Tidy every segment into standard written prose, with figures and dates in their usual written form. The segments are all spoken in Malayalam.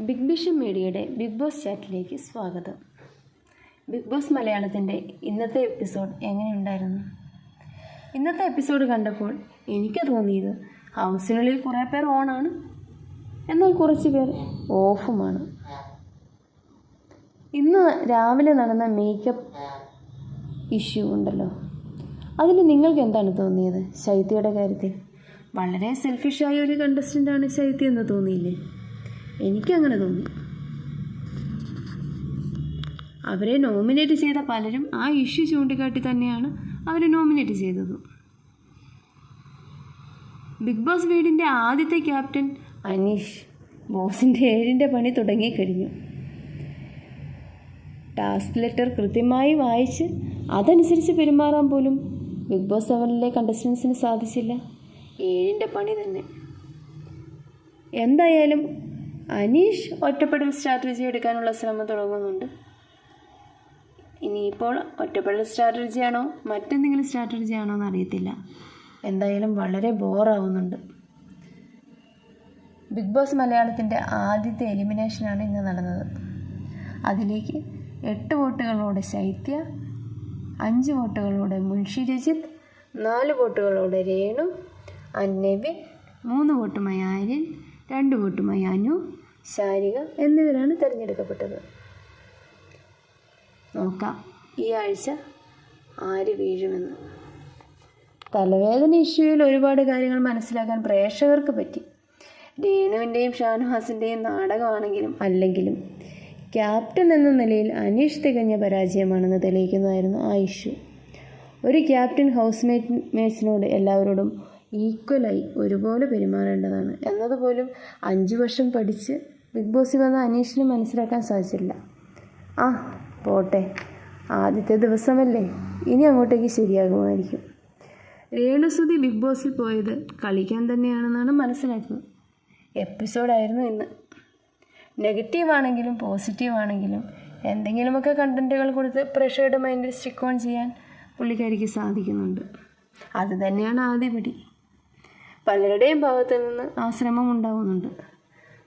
ബിഗ് വിഷൻ മീഡിയയുടെ ബിഗ് ബോസ് ചാറ്റിലേക്ക് സ്വാഗതം. ബിഗ് ബോസ് മലയാളത്തിൻ്റെ ഇന്നത്തെ എപ്പിസോഡ് എങ്ങനെയുണ്ടായിരുന്നു? ഇന്നത്തെ എപ്പിസോഡ് കണ്ടപ്പോൾ എനിക്ക് തോന്നിയത് ഹൗസിനുള്ളിൽ കുറേ പേർ ഓണാണ്, എന്നാൽ കുറച്ച് പേർ ഓഫുമാണ്. ഇന്ന് രാവിലെ നടന്ന മേക്കപ്പ് ഇഷ്യൂ ഉണ്ടല്ലോ, അതിൽ നിങ്ങൾക്ക് എന്താണ് തോന്നിയത്? ശൈത്യയുടെ കാര്യത്തിൽ വളരെ സെൽഫിഷായ ഒരു കണ്ടസ്റ്റൻ്റാണ് ശൈത്യ എന്ന് തോന്നിയില്ലേ? എനിക്കങ്ങനെ തോന്നി. അവരെ നോമിനേറ്റ് ചെയ്ത പലരും ആ ഇഷ്യൂ ചൂണ്ടിക്കാട്ടി തന്നെയാണ് അവരെ നോമിനേറ്റ് ചെയ്തത്. ബിഗ് ബോസ് വീടിൻ്റെ ആദ്യത്തെ ക്യാപ്റ്റൻ അനീഷ് ബോസിൻ്റെ 7ൻ്റെ പണി തുടങ്ങിക്കഴിഞ്ഞു. ടാസ്ക് ലെറ്റർ കൃത്യമായി വായിച്ച് അതനുസരിച്ച് പെരുമാറാൻ പോലും ബിഗ് ബോസ് 7ലെ കണ്ടസ്റ്റൻസിന് സാധിച്ചില്ല. 7ൻ്റെ പണി തന്നെ. എന്തായാലും അനീഷ് ഒറ്റപ്പെടൽ സ്ട്രാറ്റജി എടുക്കാനുള്ള ശ്രമം തുടങ്ങുന്നുണ്ട്. ഇനിയിപ്പോൾ ഒറ്റപ്പെടൽ സ്ട്രാറ്റജിയാണോ മറ്റെന്തെങ്കിലും സ്ട്രാറ്റജിയാണോ എന്നറിയത്തില്ല. എന്തായാലും വളരെ ബോറാവുന്നുണ്ട്. ബിഗ് ബോസ് മലയാളത്തിൻ്റെ ആദ്യത്തെ എലിമിനേഷനാണ് ഇന്ന് നടന്നത്. അതിലേക്ക് 8 വോട്ടുകളോടെ ശൈത്യ, 5 വോട്ടുകളോടെ മുൻഷി രജിത്ത്, 4 വോട്ടുകളോടെ രേണു, അന്നബിൻ, 3 വോട്ടുമായി ആര്യൻ, 2 വോട്ടുമായി അനു, ശാരിക എന്നിവരാണ് തിരഞ്ഞെടുക്കപ്പെട്ടത്. നോക്കാം ഈ ആഴ്ച ആര് വീഴുമെന്ന്. തലവേദന ഇഷ്യൂവിൽ ഒരുപാട് കാര്യങ്ങൾ മനസ്സിലാക്കാൻ പ്രേക്ഷകർക്ക് പറ്റി. രേണുവിൻ്റെയും ഷാനവാസിൻ്റെയും നാടകമാണെങ്കിലും അല്ലെങ്കിലും ക്യാപ്റ്റൻ എന്ന നിലയിൽ അനീഷ് തികഞ്ഞ പരാജയമാണെന്ന് തെളിയിക്കുന്നതായിരുന്നു ആ ഇഷ്യൂ. ഒരു ക്യാപ്റ്റൻ ഹൗസ്മേറ്റ്സിനോട് എല്ലാവരോടും ഈക്വലായി ഒരുപോലെ പെരുമാറേണ്ടതാണ് എന്നതുപോലും 5 വർഷം പഠിച്ച് ബിഗ് ബോസിൽ വന്ന അനീഷിന് മനസ്സിലാക്കാൻ സാധിച്ചില്ല. പോട്ടെ, ആദ്യത്തെ ദിവസമല്ലേ, ഇനി അങ്ങോട്ടേക്ക് ശരിയാകുമായിരിക്കും. രേണുസുതി ബിഗ് ബോസിൽ പോയത് കളിക്കാൻ തന്നെയാണെന്നാണ് മനസ്സിലാക്കുന്നത്. എപ്പിസോഡായിരുന്നു ഇന്ന്. നെഗറ്റീവാണെങ്കിലും പോസിറ്റീവാണെങ്കിലും എന്തെങ്കിലുമൊക്കെ കണ്ടൻറ്റുകൾ കൊടുത്ത് പ്രേക്ഷകരുടെ മൈൻഡിൽ സ്റ്റിക്ക് ഓൺ ചെയ്യാൻ പുള്ളിക്കാരിക്ക് സാധിക്കുന്നുണ്ട്. അത് തന്നെയാണ് ആദ്യപടി. പലരുടെയും ഭാഗത്തു നിന്ന് ആ ശ്രമം ഉണ്ടാവുന്നുണ്ട്.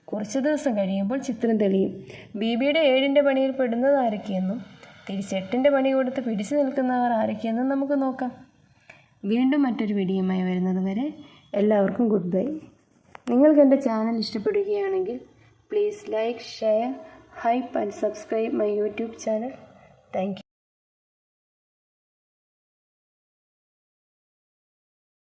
കുറച്ച് ദിവസം കഴിയുമ്പോൾ ചിത്രം തെളിയും. ബിബിയുടെ 7ൻ്റെ പണിയിൽ പെടുന്നത് ആരൊക്കെയെന്നും തിരിച്ച് 8ൻ്റെ പണി കൊടുത്ത് പിടിച്ചു നിൽക്കുന്നവർ ആരൊക്കെയെന്നും നമുക്ക് നോക്കാം. വീണ്ടും മറ്റൊരു വീഡിയോയുമായി വരുന്നത് വരെ എല്ലാവർക്കും ഗുഡ് ബൈ. നിങ്ങൾക്ക് എൻ്റെ ചാനൽ ഇഷ്ടപ്പെടുകയാണെങ്കിൽ please like, share, hype and subscribe my YouTube channel. Thank you.